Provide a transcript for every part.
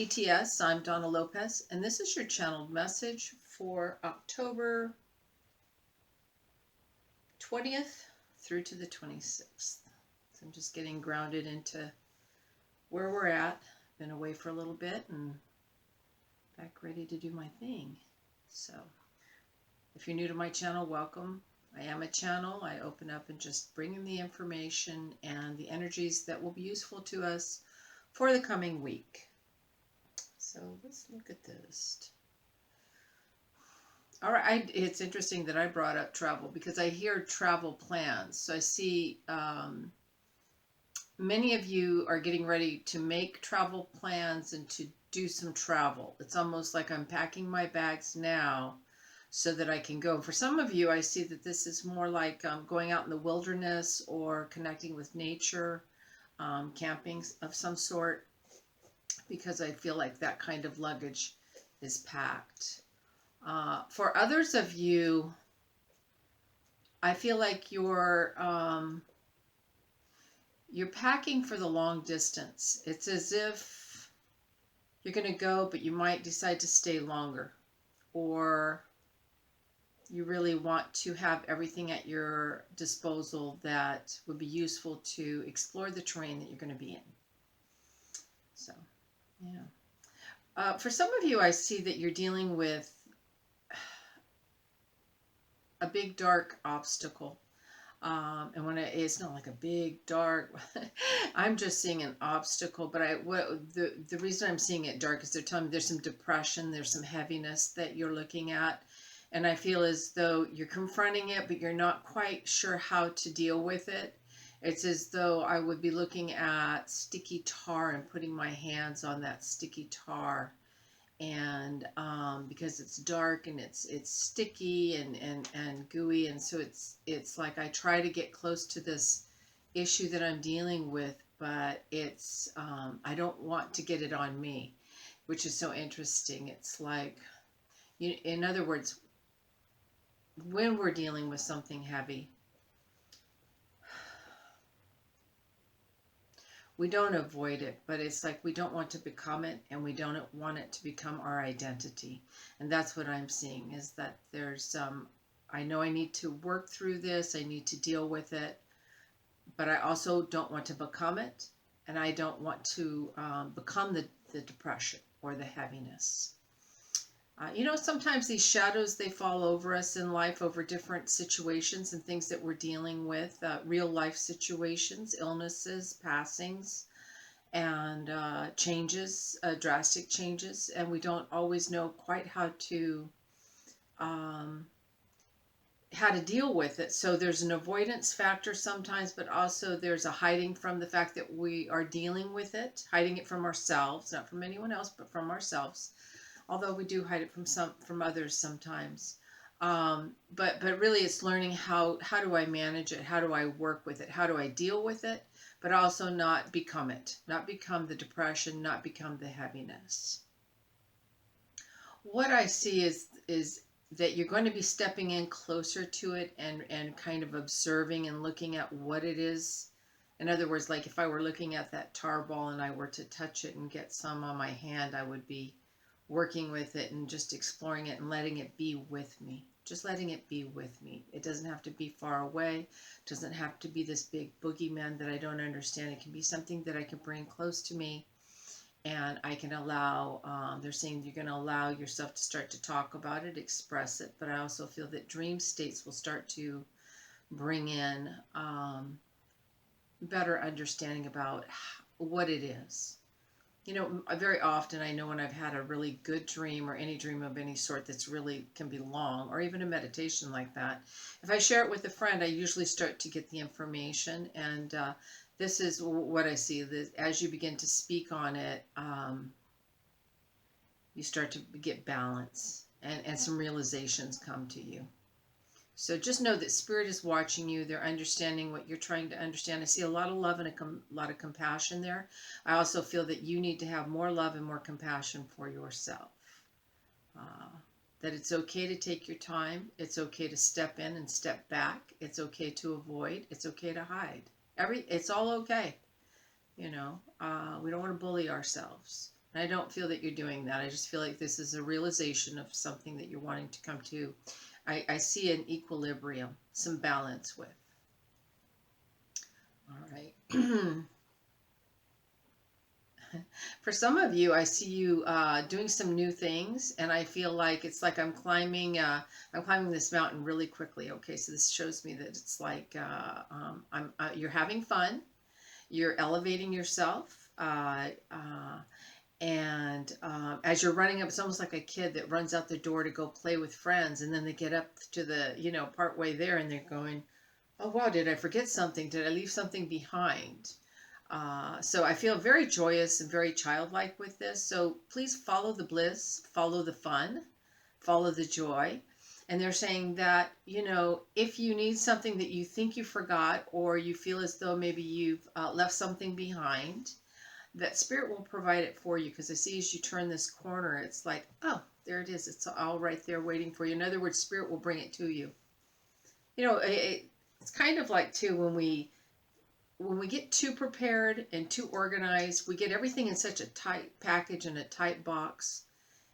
DTS, I'm Donna Lopez, and this is your channeled message for October 20th through to the 26th. So I'm just getting grounded into where we're at. Been away for a little bit and back ready to do my thing. So if you're new to my channel, welcome. I am a channel. I open up and just bring in the information and the energies that will be useful to us for the coming week. So let's look at this. All right, it's interesting that I brought up travel because I hear travel plans. So I see many of you are getting ready to make travel plans and to do some travel. It's almost like I'm packing my bags now so that I can go. For some of you, I see that this is more like going out in the wilderness or connecting with nature, camping of some sort, because I feel like that kind of luggage is packed. For others of you, I feel like you're packing for the long distance. It's as if you're going to go, but you might decide to stay longer, or you really want to have everything at your disposal that would be useful to explore the terrain that you're going to be in. So, yeah. For some of you, I see that you're dealing with a big dark obstacle. And when it's not like a big dark, I'm just seeing an obstacle. But the reason I'm seeing it dark is they're telling me there's some depression, there's some heaviness that you're looking at, and I feel as though you're confronting it, but you're not quite sure how to deal with it. It's as though I would be looking at sticky tar and putting my hands on that sticky tar. And because it's dark and it's sticky and gooey, and so it's like I try to get close to this issue that I'm dealing with, but it's I don't want to get it on me, which is so interesting. It's like, in other words, when we're dealing with something heavy, we don't avoid it, but it's like we don't want to become it, and we don't want it to become our identity. And that's what I'm seeing, is that there's I know I need to work through this, I need to deal with it, but I also don't want to become it, and I don't want to become the depression or the heaviness. Sometimes these shadows, they fall over us in life, over different situations and things that we're dealing with, real life situations, illnesses, passings, and changes, drastic changes, and we don't always know quite how to deal with it. So there's an avoidance factor sometimes, but also there's a hiding from the fact that we are dealing with it, hiding it from ourselves, not from anyone else, but from ourselves. Although we do hide it from others sometimes. But really it's learning how do I manage it? How do I work with it? How do I deal with it? But also not become it, not become the depression, not become the heaviness. What I see is that you're going to be stepping in closer to it and kind of observing and looking at what it is. In other words, like if I were looking at that tar ball and I were to touch it and get some on my hand, I would be working with it and just exploring it and letting it be with me. Just letting it be with me. It doesn't have to be far away. It doesn't have to be this big boogeyman that I don't understand. It can be something that I can bring close to me, and I can allow, they're saying you're going to allow yourself to start to talk about it, express it, but I also feel that dream states will start to bring in better understanding about what it is. Very often I know when I've had a really good dream, or any dream of any sort that's really can be long, or even a meditation like that, if I share it with a friend, I usually start to get the information. And this is what I see, that as you begin to speak on it, you start to get balance, and some realizations come to you. So just know that Spirit is watching you. They're understanding what you're trying to understand. I see a lot of love and a lot of compassion there. I also feel that you need to have more love and more compassion for yourself. That it's okay to take your time. It's okay to step in and step back. It's okay to avoid. It's okay to hide. It's all okay. We don't want to bully ourselves. And I don't feel that you're doing that. I just feel like this is a realization of something that you're wanting to come to. I see an equilibrium, some balance with. All right. For some of you, I see you doing some new things, and I feel like it's like I'm climbing this mountain really quickly. Okay, so this shows me that it's like you're having fun, you're elevating yourself, and as you're running up, it's almost like a kid that runs out the door to go play with friends, and then they get up to the part way there, and they're going, "Oh wow, did I forget something? Did I leave something behind?" So I feel very joyous and very childlike with this. So please follow the bliss, follow the fun, follow the joy. And they're saying that, if you need something that you think you forgot, or you feel as though maybe you've left something behind, that spirit will provide it for you. Because I see as you turn this corner, it's like, oh, there it is. It's all right there waiting for you. In other words, spirit will bring it to you. It's kind of like too when we get too prepared and too organized, we get everything in such a tight package and a tight box.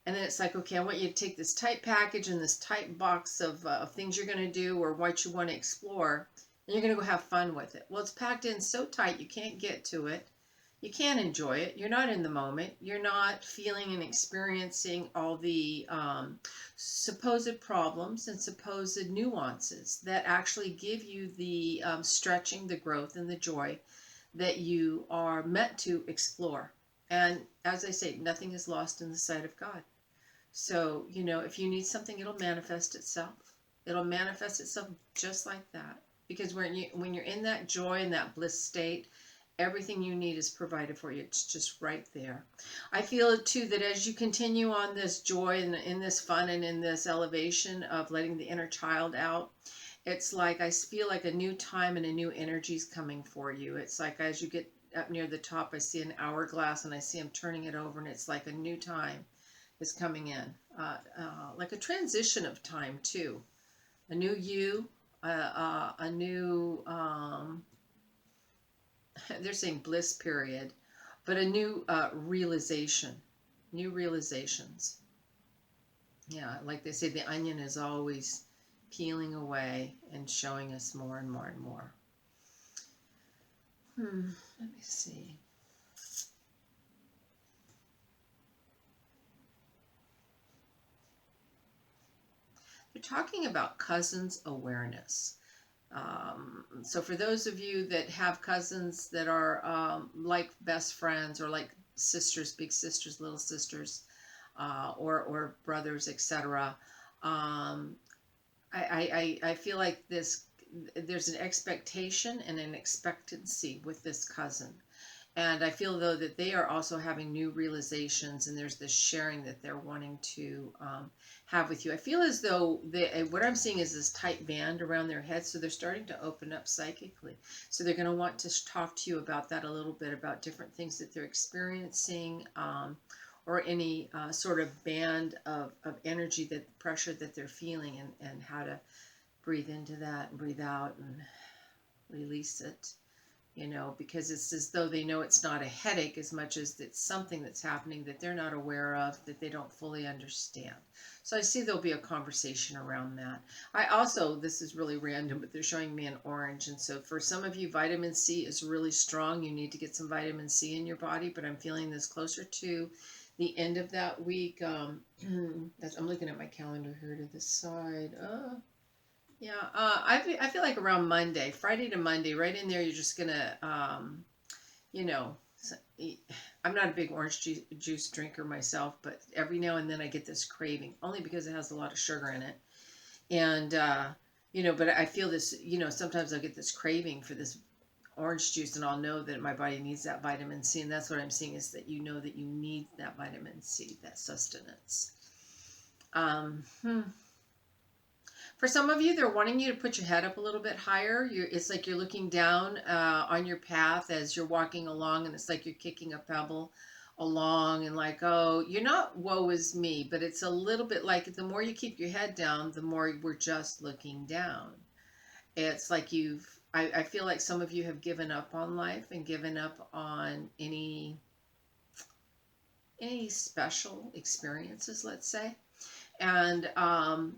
And then it's like, okay, I want you to take this tight package and this tight box of things you're going to do or what you want to explore, and you're going to go have fun with it. Well, it's packed in so tight you can't get to it. You can't enjoy it. You're not in the moment. You're not feeling and experiencing all the supposed problems and supposed nuances that actually give you the stretching, the growth, and the joy that you are meant to explore. And as I say, nothing is lost in the sight of God. So, if you need something, it'll manifest itself. It'll manifest itself just like that. Because when you're in that joy and that bliss state, everything you need is provided for you. It's just right there. I feel too that as you continue on this joy and in this fun and in this elevation of letting the inner child out, it's like I feel like a new time and a new energy is coming for you. It's like as you get up near the top, I see an hourglass and I see him turning it over, and it's like a new time is coming in, like a transition of time too. A new you, a new they're saying bliss period, but a new realization, new realizations. Yeah, like they say, the onion is always peeling away and showing us more and more and more. Let me see. They're talking about cousins awareness. So for those of you that have cousins that are like best friends or like sisters, big sisters, little sisters, or brothers, etc., I feel like there's an expectation and an expectancy with this cousin. And I feel though that they are also having new realizations, and there's this sharing that they're wanting to have with you. I feel as though what I'm seeing is this tight band around their head, so they're starting to open up psychically. So they're going to want to talk to you about that a little bit, about different things that they're experiencing, or any sort of band of energy, that pressure that they're feeling, and how to breathe into that and breathe out and release it. Because it's as though they know it's not a headache as much as it's something that's happening that they're not aware of, that they don't fully understand. So I see there'll be a conversation around that. I also, this is really random, but they're showing me an orange. And so for some of you, vitamin C is really strong. You need to get some vitamin C in your body, but I'm feeling this closer to the end of that week. I'm looking at my calendar here to the side. Yeah, I feel like around Monday, Friday to Monday, right in there, you're just gonna, I'm not a big orange juice drinker myself, but every now and then I get this craving, only because it has a lot of sugar in it. And, but I feel this, sometimes I'll get this craving for this orange juice, and I'll know that my body needs that vitamin C. And that's what I'm seeing, is that you know that you need that vitamin C, that sustenance. For some of you, they're wanting you to put your head up a little bit higher. It's like you're looking down on your path as you're walking along, and it's like you're kicking a pebble along, and like, oh, you're not woe is me, but it's a little bit like the more you keep your head down, the more we're just looking down. It's like I feel like some of you have given up on life and given up on any any special experiences, let's say. And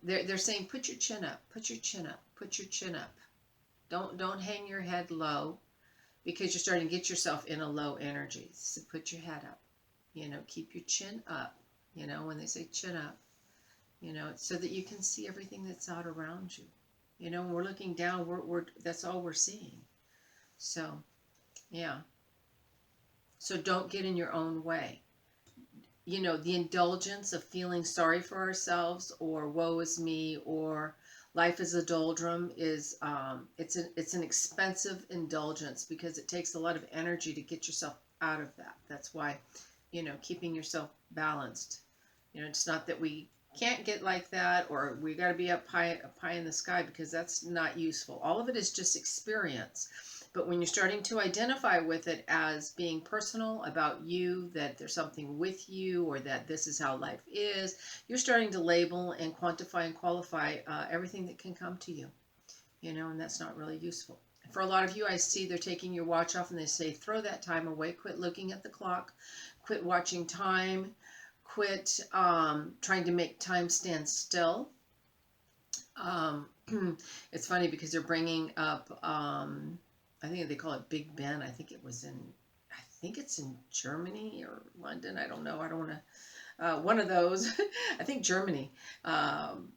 they're saying, put your chin up, put your chin up, put your chin up. Don't hang your head low, because you're starting to get yourself in a low energy. So put your head up, keep your chin up, when they say chin up, so that you can see everything that's out around you. When we're looking down, we're that's all we're seeing. So, yeah. So don't get in your own way. The indulgence of feeling sorry for ourselves, or woe is me, or life is a doldrum, is it's an expensive indulgence, because it takes a lot of energy to get yourself out of that. That's why, keeping yourself balanced. It's not that we can't get like that, or we got to be up high in the sky, because that's not useful. All of it is just experience. But when you're starting to identify with it as being personal about you, that there's something with you, or that this is how life is, you're starting to label and quantify and qualify everything that can come to you, and that's not really useful. For a lot of you, I see they're taking your watch off, and they say, throw that time away, quit looking at the clock, quit watching time, quit trying to make time stand still. It's funny because they're bringing up, I think they call it Big Ben. I think it's in Germany or London. I don't know. I don't want to, one of those. I think Germany. And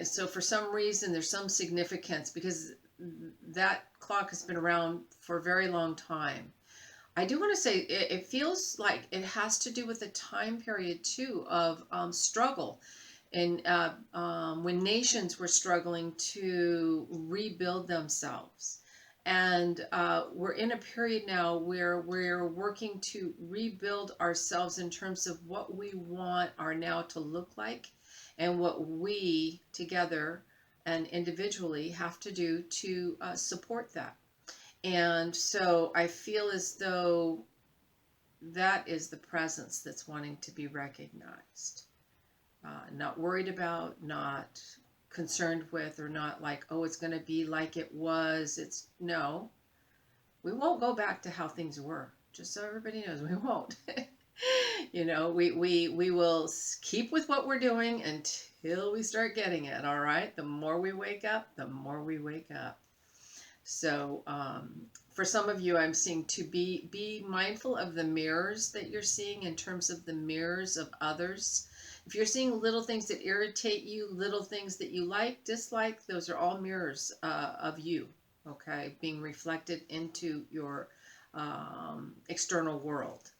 so for some reason, there's some significance, because that clock has been around for a very long time. I do want to say it feels like it has to do with a time period too of struggle. And when nations were struggling to rebuild themselves. And we're in a period now where we're working to rebuild ourselves in terms of what we want our now to look like, and what we together and individually have to do to support that. And so I feel as though that is the presence that's wanting to be recognized. Not worried about, not concerned with, or not like, oh, it's going to be like it was. No, we won't go back to how things were. Just so everybody knows, we won't. We will keep with what we're doing until we start getting it. All right. The more we wake up, the more we wake up. So for some of you, I'm seeing to be mindful of the mirrors that you're seeing, in terms of the mirrors of others. If you're seeing little things that irritate you, little things that you like, dislike, those are all mirrors of you, okay, being reflected into your external world.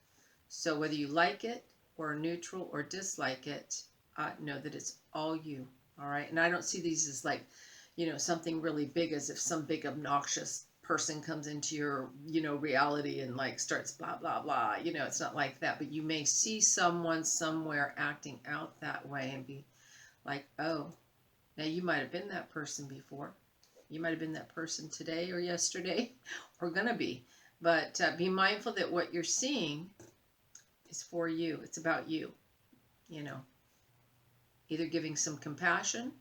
So whether you like it or neutral or dislike it, know that it's all you, all right? And I don't see these as like, something really big, as if some big obnoxious person comes into your, reality and like starts blah, blah, blah. It's not like that. But you may see someone somewhere acting out that way and be like, oh, now you might have been that person before. You might have been that person today or yesterday or gonna be. But be mindful that what you're seeing is for you. It's about you, either giving some compassion,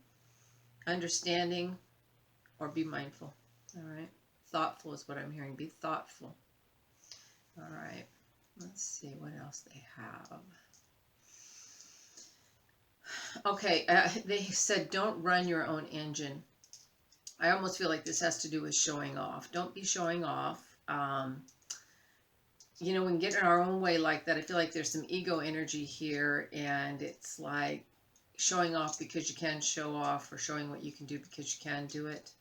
understanding, or be mindful. All right. Thoughtful is what I'm hearing. Be thoughtful. All right. Let's see what else they have. Okay. They said, don't run your own engine. I almost feel like this has to do with showing off. Don't be showing off. We can get in our own way like that. I feel like there's some ego energy here, and it's like showing off because you can show off, or showing what you can do because you can do it.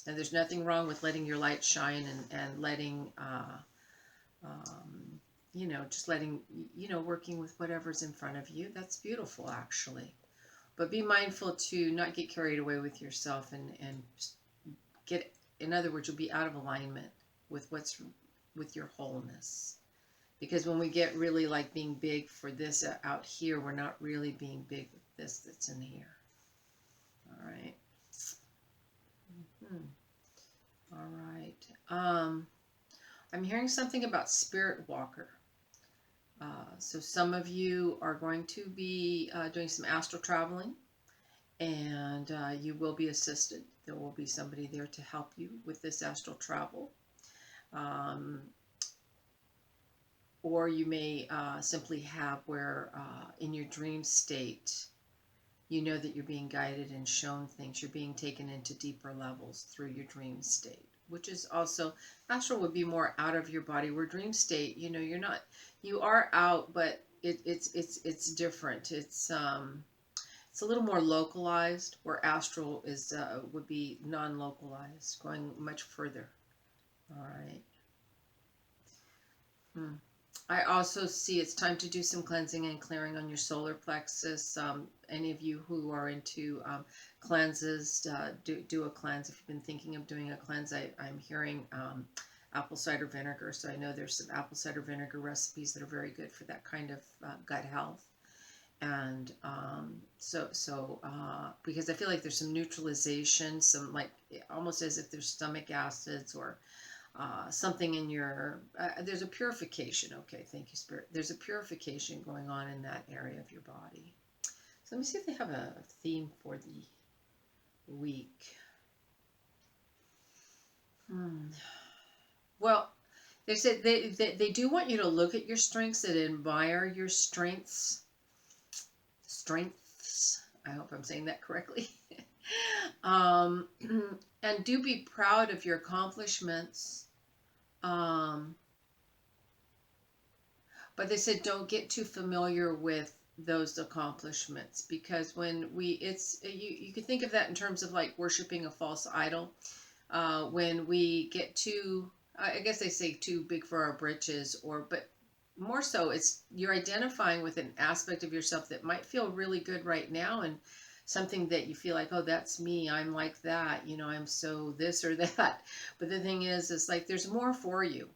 And there's nothing wrong with letting your light shine, and letting, just letting, working with whatever's in front of you. That's beautiful, actually. But be mindful to not get carried away with yourself, and get, in other words, you'll be out of alignment with with your wholeness. Because when we get really like being big for this out here, we're not really being big with this that's in here. All right. All right. I'm hearing something about spirit walker. So some of you are going to be doing some astral traveling, and you will be assisted. There will be somebody there to help you with this astral travel. or you may simply have where in your dream state, you know that you're being guided and shown things. You're being taken into deeper levels through your dream state, which is also, astral would be more out of your body, where dream state, you know, you're not, you are out, but it's different. It's a little more localized, where astral is would be non-localized, going much further. All right. I also see it's time to do some cleansing and clearing on your solar plexus. Any of you who are into cleanses, do a cleanse. If you've been thinking of doing a cleanse, I'm hearing apple cider vinegar. So I know there's some apple cider vinegar recipes that are very good for that kind of gut health. And because I feel like there's some neutralization, some like almost as if there's stomach acids or something in your, there's a purification. Okay, thank you, Spirit. There's a purification going on in that area of your body. So let me see if they have a theme for the week. Well, they said they do want you to look at your strengths and admire your strengths. I hope I'm saying that correctly. And do be proud of your accomplishments. But they said don't get too familiar with those accomplishments, because when you can think of that in terms of like worshiping a false idol. When we get too, I guess they say too big for our britches, but more so it's you're identifying with an aspect of yourself that might feel really good right now, and something that you feel like, oh, that's me, I'm like that, you know, I'm so this or that. But the thing is like there's more for you,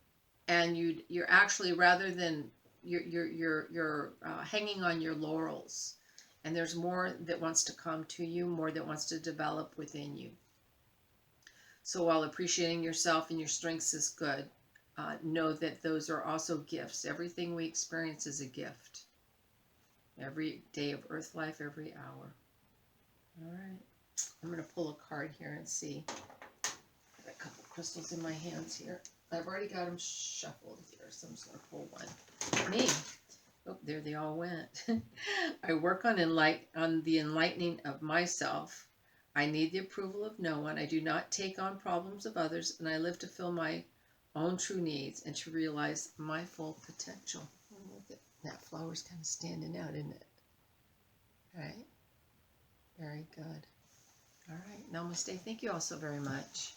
and you're actually, rather than you're hanging on your laurels, and there's more that wants to come to you, more that wants to develop within you. So while appreciating yourself and your strengths is good, know that those are also gifts. Everything we experience is a gift. Every day of earth life, every hour. All right. I'm going to pull a card here and see. I've got a couple crystals in my hands here. I've already got them shuffled here, so I'm just going to pull one. Me. Oh, there they all went. I work on the enlightening of myself. I need the approval of no one. I do not take on problems of others, and I live to fill my own true needs and to realize my full potential. Oh, look at that flower's kind of standing out, isn't it? All right. Very good. All right. Namaste. Thank you all so very much.